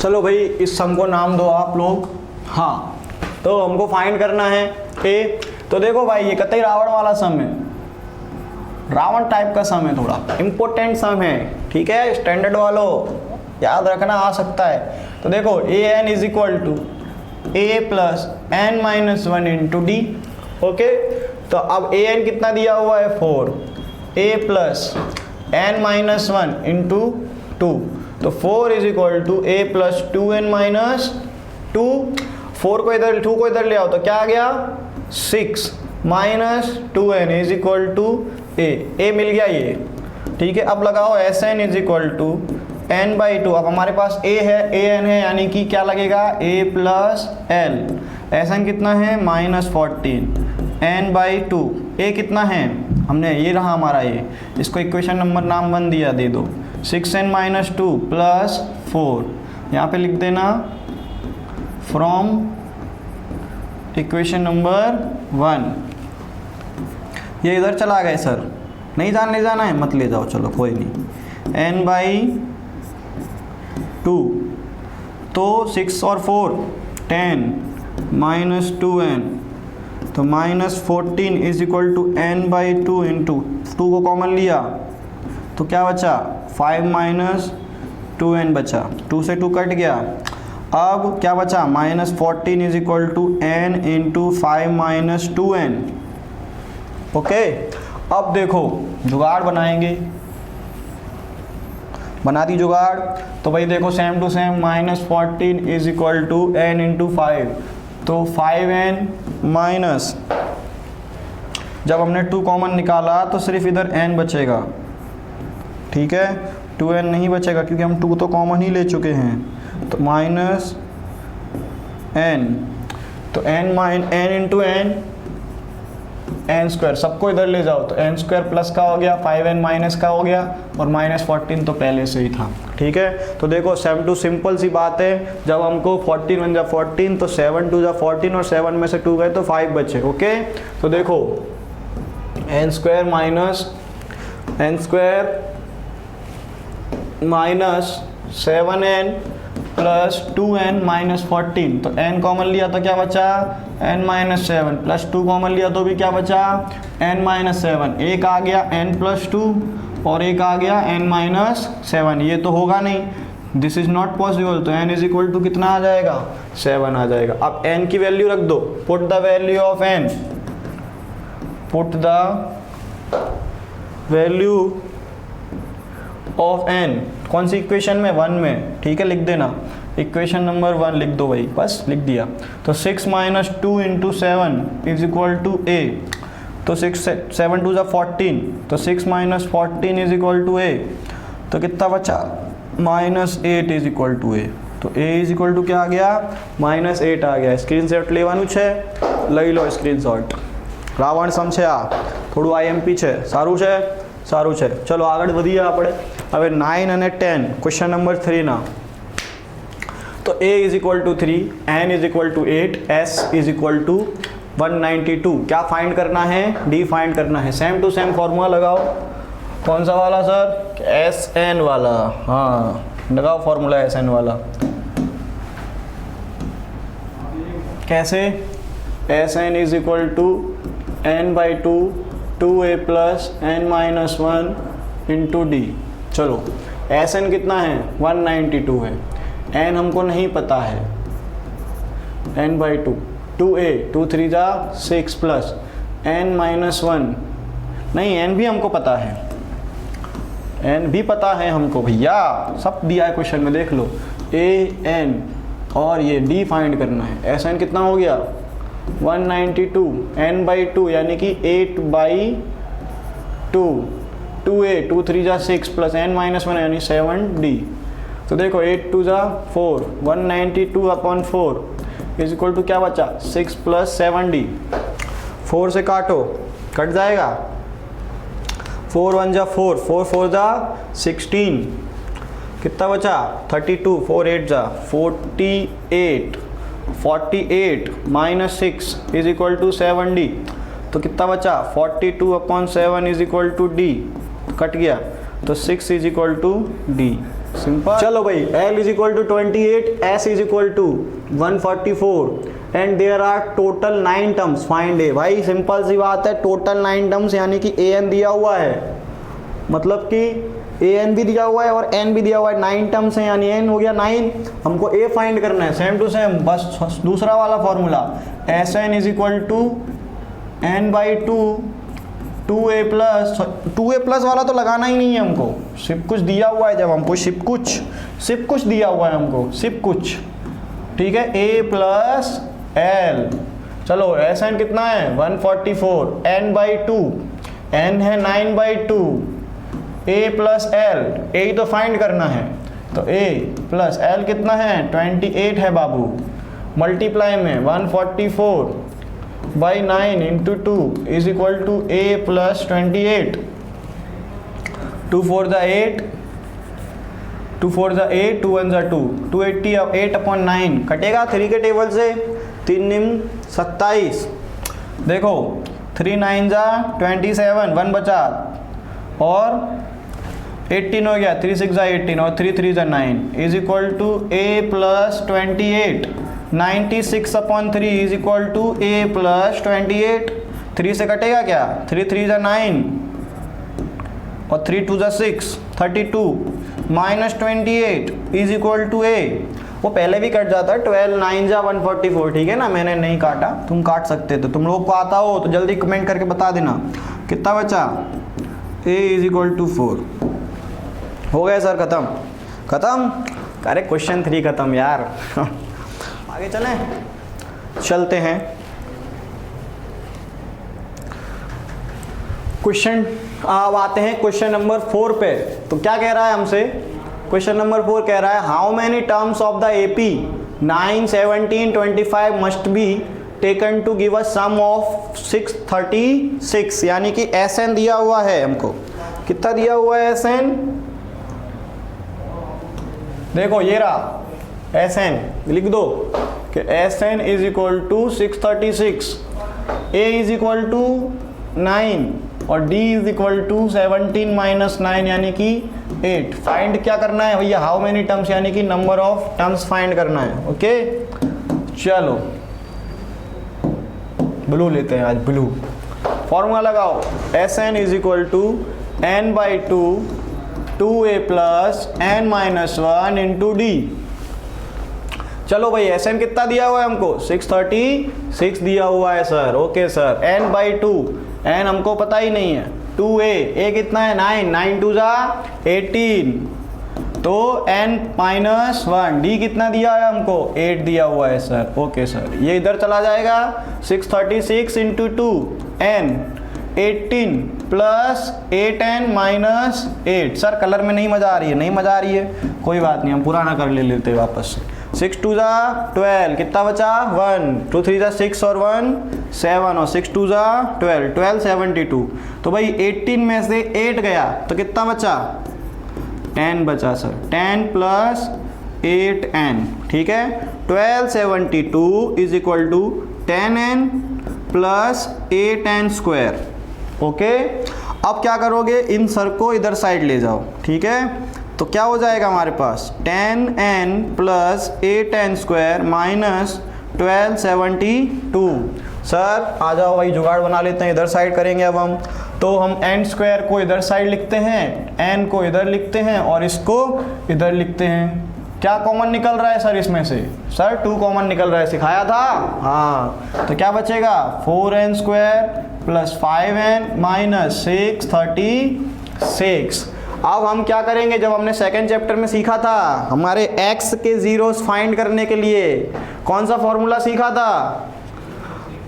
चलो भाई इस सम को नाम दो आप लोग। हाँ, तो हमको फाइंड करना है ए। तो देखो भाई ये कतई रावण वाला सम है, रावण टाइप का सम है, थोड़ा इंपॉर्टेंट सम है, ठीक है। स्टैंडर्ड वालों याद रखना आ सकता है। तो देखो a n is equal to a plus n minus one into d. Okay, तो अब ए एन कितना दिया हुआ है 4, a plus n minus one into 2, तो 4 is equal to a plus 2n minus 2। 4 को इधर 2 को इधर ले आओ तो क्या आ गया 6 minus 2n is equal to a मिल गया ये, ठीक है। अब लगाओ S n is equal to n by 2। अब हमारे पास ए है, ए एन है, यानी कि क्या लगेगा ए प्लस एल। एस एन कितना है -14 एन बाई 2। ए कितना है, हमने ये रहा हमारा ए, इसको इक्वेशन नंबर नाम 1 दिया, दे दो 6n माइनस 2 प्लस 4। यहाँ पे लिख देना फ्रॉम इक्वेशन नंबर 1। ये इधर चला गया सर, नहीं ले जाना है मत ले जाओ, चलो कोई नहीं। n बाई 2, तो 6 और 4 10 माइनस 2n, तो -14 is equal to n by 2 into 2 को कॉमन लिया तो क्या बचा 5 माइनस 2n बचा, 2 से 2 कट गया। अब क्या बचा -14 is equal to n into 5 minus 2n। Okay, अब देखो जुगाड़ बनाएंगे, बना दी जुगाड़। तो भाई देखो same to same -14 is equal to n into 5, तो 5n माइनस, जब हमने 2 कॉमन निकाला तो सिर्फ इधर n बचेगा, ठीक है। 2n नहीं बचेगा क्योंकि हम 2 तो कॉमन ही ले चुके हैं, तो माइनस n, तो n इंटू n स्क्वायर, सबको इधर ले जाओ तो n स्क्वायर प्लस का हो गया, 5n माइनस का हो गया, और -14 तो पहले से ही था, ठीक है। तो देखो सेम टू सिंपल सी बात है, जब हमको 14 1 जा 14, तो 7 2 जा 14 और 7 में से 2 गए तो 5 बचे। ओके, तो देखो n square minus 7n plus 2n minus 14, तो n कॉमन लिया तो क्या बचा n माइनस 7 प्लस 2 कॉमन लिया तो भी क्या बचा n माइनस 7। एक आ गया n प्लस 2 और एक आ गया n माइनस 7, ये तो होगा नहीं, दिस इज नॉट पॉसिबल। तो n इज इक्वल टू कितना आ जाएगा 7 आ जाएगा। अब n की वैल्यू रख दो, put the value of n, put the value of n, कौन सी इक्वेशन में 1 में, ठीक है। लिख देना इक्वेशन नंबर 1 लिख दो भाई, बस लिख दिया। तो 6 minus 2 into 7 is equal to a, तो 7 2 जा 14, तो 6 माइनस 14 इज इक्वल टू a, तो कितना बचा -8 इज इक्वल टू a, तो a इज इक्वल टू क्या आ गया -8 आ गया। स्क्रीनशॉट लेवानुं छे, लई लो स्क्रीनशॉट। रावण सम छे आ, थोड़ું IMP છે, સારું છે। ચલો આગળ વધીએ આપણે હવે 9 અને 10 ક્વેશ્ચન નંબર 3 ના। તો a is equal to 3, n is equal to 8, s is equal to 192। क्या फाइंड करना है, d फाइंड करना है। सेम टू सेम फॉर्मूला लगाओ, कौन सा वाला सर, SN वाला, हाँ लगाओ फॉर्मूला SN वाला। कैसे, SN is equal to n by 2 2a plus n minus 1 into d. चलो SN कितना है 192 है, n हमको नहीं पता है, n बाई 2, 2a 2 3 जा 6 प्लस n माइनस 1, नहीं n भी हमको पता है, n भी पता है हमको भैया, सब दिया है क्वेश्चन में देख लो। a n और ये d फाइंड करना है। SN कितना हो गया 192, n बाई 2 यानी कि 8 बाई 2, 2a 2 3 जा 6 प्लस n माइनस 1 यानी 7d। तो देखो 8 2 जा 4, 192 अपॉन 4 इज इक्वल टू क्या बचा 6 प्लस 7d। 4 से काटो, कट जाएगा, 4 1 जा 4, 4 4 जा 16, कितना बचा 32, 4 8 जा 48, 48 minus 6 is equal to 7d, तो कितना बचा 42 upon 7 is equal to d, cut गया, तो 6 is equal to d। Simple. चलो भाई, L is equal to 28, S is equal to 144 and there are total 9 terms, find a. भाई simple सी बात है, टोटल 9 टर्म्स यानी कि an दिया हुआ है, मतलब कि an भी दिया हुआ है और n भी दिया हुआ है, 9 टर्म्स हैं यानी n हो गया 9। हमको a फाइंड करना है, सेम टू सेम, बस दूसरा वाला formula, Sn is equal to n by 2a plus वाला तो लगाना ही नहीं है हमको, सिर्फ कुछ दिया हुआ है, जब हमको सिर्फ कुछ दिया हुआ है हमको, सिर्फ कुछ, ठीक है, a प्लस l। चलो Sn कितना है 144, n बाई 2, n है 9 by 2, a plus l, a ही तो फाइंड करना है, तो a प्लस l कितना है 28 है बाबू, मल्टीप्लाई में 144 by 9 into 2 is equal to a plus 28, 2 4 द 8, 2 4 द 8, 2 1 द 2, 280 अब 8/9 कटेगा 3 के टेबल से, 3 निम 27, देखो 3 9 जा 27, 1 बचा और 18 हो गया, 3 6 जा 18 और 3 3 जा 9 is equal to a plus 28, 96/3 is equal to a plus 28, 3 से कटेगा क्या, 3 3 जा 9 और 3 2 जा 6, 32 minus 28 is equal to a, वो पहले भी कट जाता है, 12 9 जा 144, ठीक है ना, मैंने नहीं काटा, तुम काट सकते थे, तुम लोग को आता हो तो जल्दी कमेंट करके बता देना कितना बचा, a इज इक्वल टू 4। हो गया सर, खत्म। अरे क्वेश्चन 3 खत्म यार। आगे चलते हैं क्वेश्चन, अब आते हैं क्वेश्चन नंबर 4 पे। तो क्या कह रहा है हमसे, क्वेश्चन नंबर 4 कह रहा है how many terms of the AP 9 17 25 must be taken to give a sum of 636, यानी कि Sn दिया हुआ है हमको, कितना दिया हुआ है Sn, देखो ये रहा Sn, लिख दो कि Sn is equal to 636, a is equal to 9 और d is equal to 17 minus 9 यानी कि 8। फाइंड क्या करना है भैया, हाउ मेनी टर्म्स यानी कि नंबर ऑफ टर्म्स फाइंड करना है। ओके चलो ब्लू लेते हैं आज, ब्लू फॉर्मूला लगाओ, Sn is equal to n by 2 2a plus n minus 1 into d. चलो भाई Sn कितना दिया हुआ है हमको, 636 दिया हुआ है sir, okay sir, n by 2, n हमको पता ही नहीं है, 2a कितना है 9, 9 2 जा 18, तो n माइनस 1, d कितना दिया है हमको 8 दिया हुआ है सर, ओके सर, ये इधर चला जाएगा, 636 into 2 n 18 plus 8n minus 8। Sir colour में नहीं मजा आ रही है, कोई बात नहीं, हम पुराना कर लेते वापस से, 6 2 जा 12, कितना बचा 1, 2 3 जा 6 और 1 7 और 6 2 जा 12, 12 72। तो भाई 18 में से 8 गया तो कितना बचा 10 बचा सर, 10 प्लस 8n, ठीक है, 12 72 is equal to 10n plus 8n square. Okay अब क्या करोगे, इन सर को इधर साइड ले जाओ, ठीक है, तो क्या हो जाएगा हमारे पास 10n plus 8n square minus 1272। Sir आ जाओ भाई जुगाड़ बना लेते हैं, इधर साइड करेंगे अब हम, तो हम n स्क्वायर को इधर साइड लिखते हैं, n को इधर लिखते हैं और इसको इधर लिखते हैं। क्या कॉमन निकल रहा है सर इसमें से, सर 2 कॉमन निकल रहा है, सिखाया था, हाँ, तो क्या बचेगा 4n square plus 5n minus 636। अब हम क्या करेंगे, जब हमने सेकंड चैप्टर में सीखा था हमारे x के जीरोस फाइंड करने के लिए कौन सा फॉर्मूला सीखा था,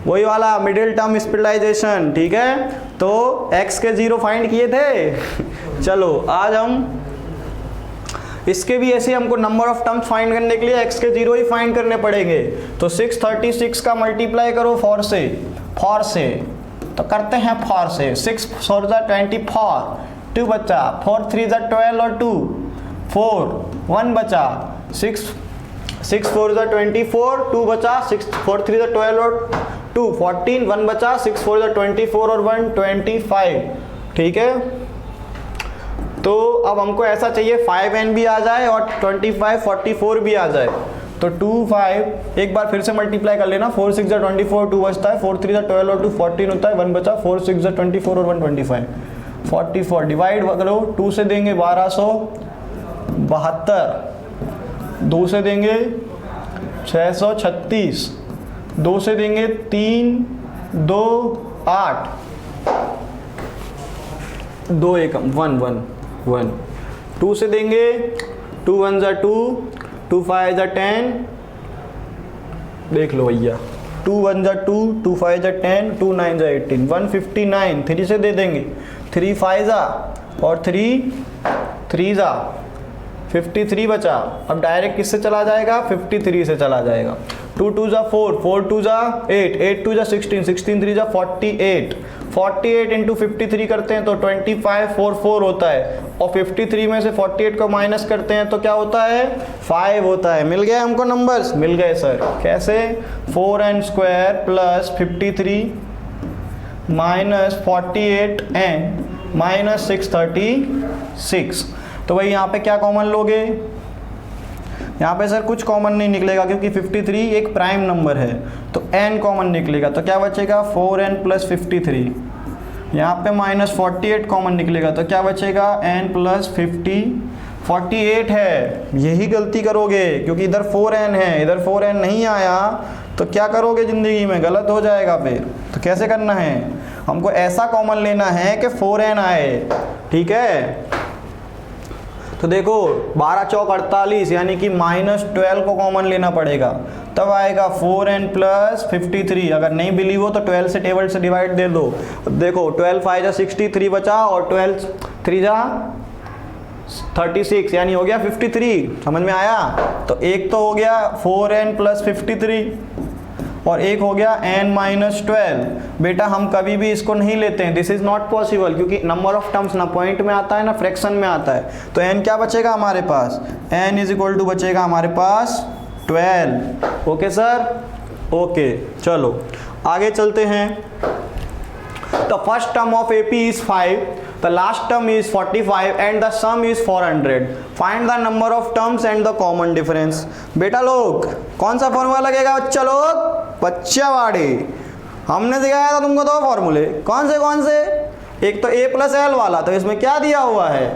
वही वाला मिडिल टर्म स्पेशलाइजेशन, ठीक है, तो x के जीरो फाइंड किए थे। चलो आज हम इसके भी ऐसे हमको नंबर ऑफ टर्म्स फाइंड करने के लिए x के जीरो ही फाइंड करने पड़ेंगे, तो 636 का मल्टीप्लाई करो 4 से, तो करते हैं 4 से, 6 4 जा 24, 2 बचा, 4 3 जा 12 और 2 4 1 बचा, 6 4 जा 24, 2 बचा, 6 4 3 जा 12 और 2 14, 1 बचा, 6 4 जा 24 और 1 25, ठीक है। तो अब हमको ऐसा चाहिए 5n भी आ जाए और 25 44 भी आ जाए। तो 2 5 एक बार फिर से मल्टीप्लाई कर लेना, 4 6 24, 2 बचता है, 4 3 12 और 2 14 होता है, 1 बचा, 4 6 24 और 1 25, 44 डिवाइड करो, 2 से देंगे 1272, 2 से देंगे 636, 2 से देंगे 3 2 8, 2 1 1 1 1, 2 से देंगे 2 1 जा 2, 2 5 जा 10, देख लो भैया, 2 1 जा 2, 2 5 जा 10, 2 9 जा 18, 159, 3 से दे देंगे, 3 5 जा और 3 3 जा 53 बचा। अब डायरेक्ट किससे चला जाएगा, 53 से चला जाएगा। 2 2 जा 4, 4 2 जा 8, 8 2 जा 16, 16 3 जा 48, 48 इंटू 53 करते हैं तो 2544 होता है, और 53 में से 48 को माइनस करते हैं तो क्या होता है, 5 होता है। मिल गया हमको नंबर्स, मिल गए सर। कैसे, 4n square plus 53 minus 48n minus 636। तो भाई यहाँ पे क्या कॉमन लोगे, यहाँ पे सर कुछ कॉमन नहीं निकलेगा क्योंकि 53 एक प्राइम नंबर है, तो n कॉमन निकलेगा, तो क्या बचेगा 4n प्लस 53। यहाँ पे माइनस 48 कॉमन निकलेगा, तो क्या बचेगा n प्लस 48 है। यही गलती करोगे क्योंकि इधर 4n है, इधर 4n नहीं आया, तो क्या करोगे ज़िंदगी में, गलत हो जाएगा फिर। तो कैसे करना है, हमको ऐसा कॉमन लेना है कि 4n आए, ठीक है। तो देखो 12 चौक 48 यानी कि -12 को कॉमन लेना पड़ेगा, तब आएगा 4n प्लस 53। अगर नहीं बिलीव हो तो 12 से टेबल से डिवाइड दे दो। देखो 12 5 जा 63 बचा और 12 3 जा 36 यानी हो गया 53। समझ में आया। तो एक तो हो गया 4n प्लस 53 और एक हो गया n माइनस 12। बेटा हम कभी भी इसको नहीं लेते हैं, दिस इज नॉट पॉसिबल, क्योंकि नंबर ऑफ टर्म्स ना पॉइंट में आता है ना फ्रैक्शन में आता है। तो n क्या बचेगा हमारे पास, n इज इक्वल टू बचेगा हमारे पास 12। ओके सर, ओके चलो आगे चलते हैं। The first term of AP is 5, the last term is 45 and the sum is 400. Find the number of terms and the common difference. बेटा लोग कौन सा फॉर्मूला लगेगा बच्चा लोग, बच्चावाड़ी हमने सिखाया था तुमको दो फॉर्मूले, कौन से, एक तो a प्लस एल वाला, तो इसमें क्या दिया हुआ है,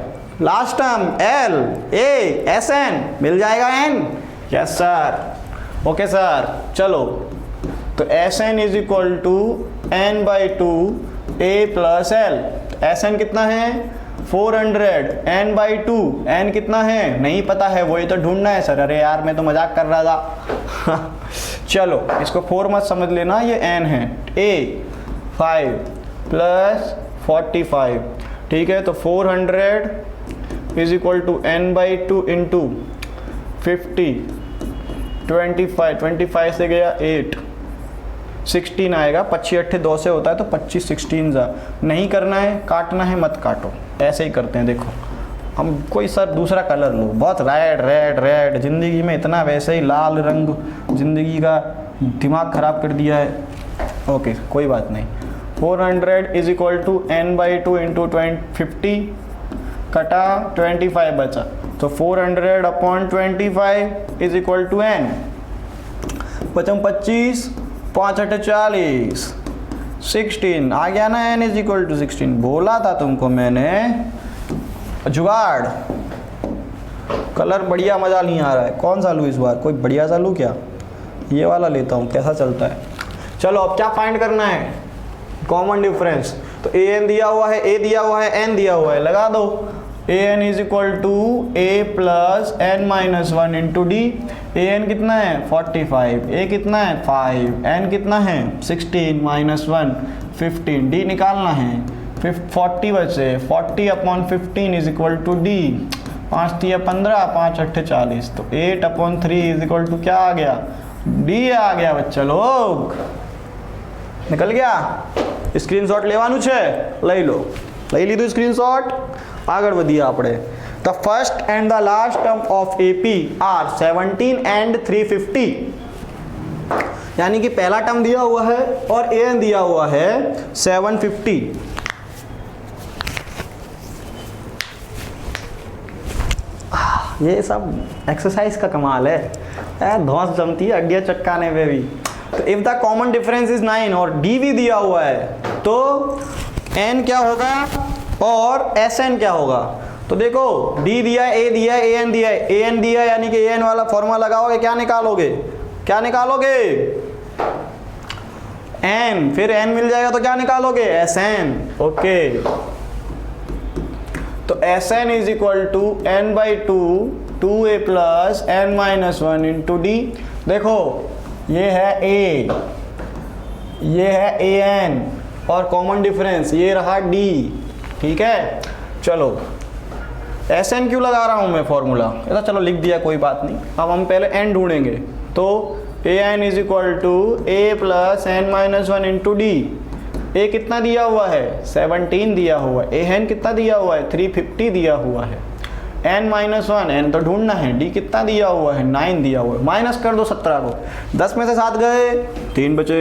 last term l a sn मिल जाएगा n। Yes sir, okay sir चलो। तो sn is equal to n by 2 a plus l. Sn कितना है 400, n बाई 2, n कितना है नहीं पता है, वही तो ढूंढना है सर। अरे यार मैं तो मजाक कर रहा था चलो इसको 4 मत समझ लेना, ये n है। a 5 प्लस 45, ठीक है। तो 400 is equal to n by 2 into 50, 25 से गया 8, 16 आएगा, 25 8 2 से होता है तो 25 16 जा। नहीं करना है, काटना है मत काटो, ऐसे ही करते हैं। देखो हम कोई सर दूसरा कलर लो, बहुत रेड ज़िंदगी में इतना वैसे ही लाल रंग ज़िंदगी का दिमाग ख़राब कर दिया है। ओके कोई बात नहीं। 400 is equal to n by 2 into 50 कटा 25 बचा, तो 400 upon 25 is equal to n। 25 5 8 40, 16 आ गया ना, n इज इक्वल टू 16। बोला था तुमको मैंने, जुगाड़ कलर बढ़िया मजा नहीं आ रहा है। कौन सा लूँ इस बार, कोई बढ़िया सा लूँ क्या, ये वाला लेता हूँ, कैसा चलता है। चलो अब क्या फाइंड करना है, कॉमन डिफरेंस। तो an दिया हुआ है, a दिया हुआ है, n दिया हुआ है, लगा दो। an is equal to a plus n minus 1 into d. an कितना है 45, a कितना है 5, n कितना है 16 माइनस 1 15, d निकालना है 40 बचे, 40 upon 15 is equal to d. 5 3 15, 5 8 40, तो 8 अपॉन 3 इज इक्वल टू क्या आ गया, d आ गया बच्चा लोग। निकल गया। स्क्रीनशॉट लेवानुं छे, लई लो, लई लीधुं स्क्रीनशॉट। आगे बढ़िए આપણે। The first and the last term of AP are 17 and 350, यानी कि पहला टर्म दिया हुआ है और एन दिया हुआ है 750। ये सब एक्सरसाइज का कमाल है, धौंस जमती है हड्डियाँ चटकाने पे भी। तो if the common difference is 9 और डी भी दिया हुआ है तो एन क्या होगा और एस एन क्या होगा। तो देखो डी दिया है, ए दिया है, ए एन दिया है, ए एन दिया है यानी कि ए एन वाला फॉर्मूला लगाओगे, क्या निकालोगे, क्या निकालोगे एन, फिर एन मिल जाएगा तो क्या निकालोगे एस एन। ओके तो S n is equal to n by two 2a plus n minus 1 into d. देखो ये है ए, ये है ए एन और कॉमन डिफरेंस ये रहा डी, ठीक है। चलो एस एन क्यों लगा रहा हूँ मैं फॉर्मूला, ऐसा चलो लिख दिया कोई बात नहीं। अब हम पहले एन ढूंढेंगे, तो a n is equal to a plus n minus 1 into d. A कितना दिया हुआ है 17 दिया हुआ है, ए एन कितना दिया हुआ है 350 दिया हुआ है, एन माइनस 1 एन तो ढूंढना है, डी कितना दिया हुआ है 9 दिया हुआ है। माइनस कर दो 17 को, 10 में से 7 गए 3 बचे,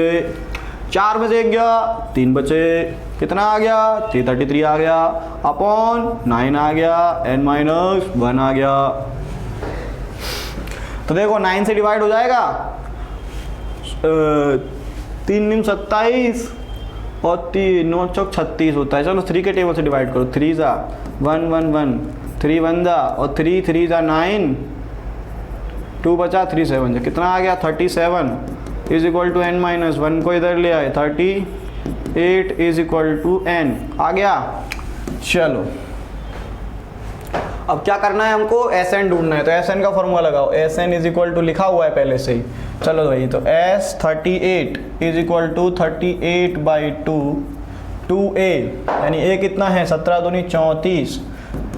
4 में से 1 गया 3 बचे, कितना आ गया 333 आ गया, अपॉन 9 आ गया, एन माइनस 1 आ गया। तो देखो 9 से डिवाइड हो जाएगा 3 × 27 और 3 9 चौक 36 होता है। चलो 3 के टेबल से डिवाइड करो, 3 जा 1 1 1, 3 1 जा और 3 3 जा 9, 2 बचा 3 7 जा, कितना आ गया 37 is equal to n minus 1 को इधर ले आए 38 इज इक्वल टू एन आ गया। चलो अब क्या करना है हमको, एस एन ढूंढना है, तो एस एन का फॉर्मूला लगाओ, S n is equal to लिखा हुआ है पहले से ही। चलो भाई तो S 38 is equal to 38 by 2a यानी a कितना है 17 दूनी 34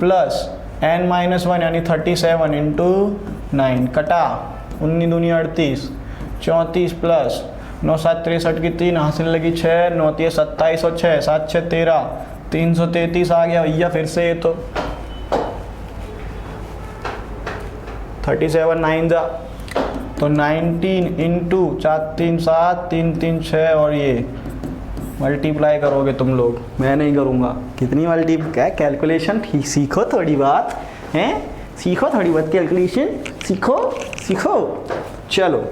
प्लस n माइनस 1 यानी 37 इंटू 9 कटा 19 दूनी 38 34 प्लस 9 7 63 की 3 हासिल लगी 6 9 3 27 और 6 7 6 13 333 आ गया भैया। फिर से ये तो 37 9 जा तो 19 इंटू 4 3 7 3 3 6 और ये मल्टीप्लाई करोगे तुम लोग, मैं नहीं करूँगा। कितनी मल्टीप्लाई कैलकुलेशन सीखो थोड़ी बात हैं, सीखो थोड़ी बात कैलकुलेशन सीखो सीखो। चलो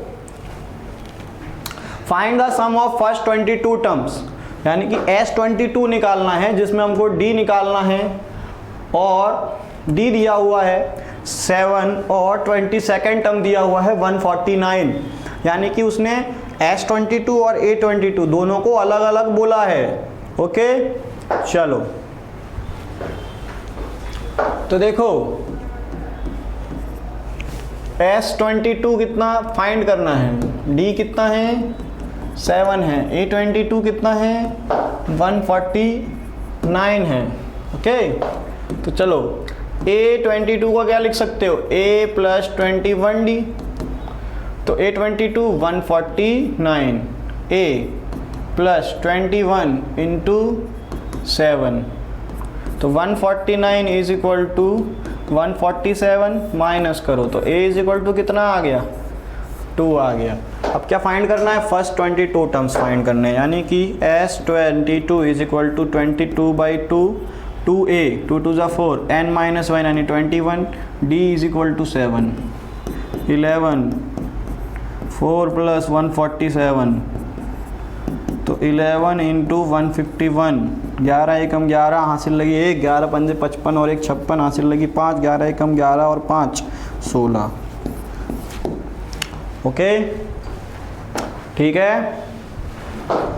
find the sum of first 22 terms यानी कि S22 निकालना है जिसमें हमको D निकालना है और D दिया हुआ है 7 और 22nd टर्म दिया हुआ है 149 यानी कि उसने S22 और A22 दोनों को अलग अलग बोला है। ओके चलो तो देखो S22 कितना फाइंड करना है, D कितना है 7 है, A22 कितना है 149 है। ओके तो चलो A22 का क्या लिख सकते हो A प्लस 21D, तो A22 149 A प्लस 21 इंटू 7 तो 149 इज इक्वल टू 147 माइनस करो तो A इज इक्वल टू कितना आ गया 2 आ गया। अब क्या फाइंड करना है फर्स्ट 22 टर्म्स फाइंड करने हैं यानी कि S22 is equal to 22 by 2 2a 2 2 जा 4 n माइनस 1 यानी 21 D is equal to 7 11 4 plus 147 तो 11 इंटू 151 11 एकम 11 हासिल लगी 1 11 पंजे 55 और 1 56 हासिल लगी 5 11 एकम 11 और 5 16। ओके ठीक है।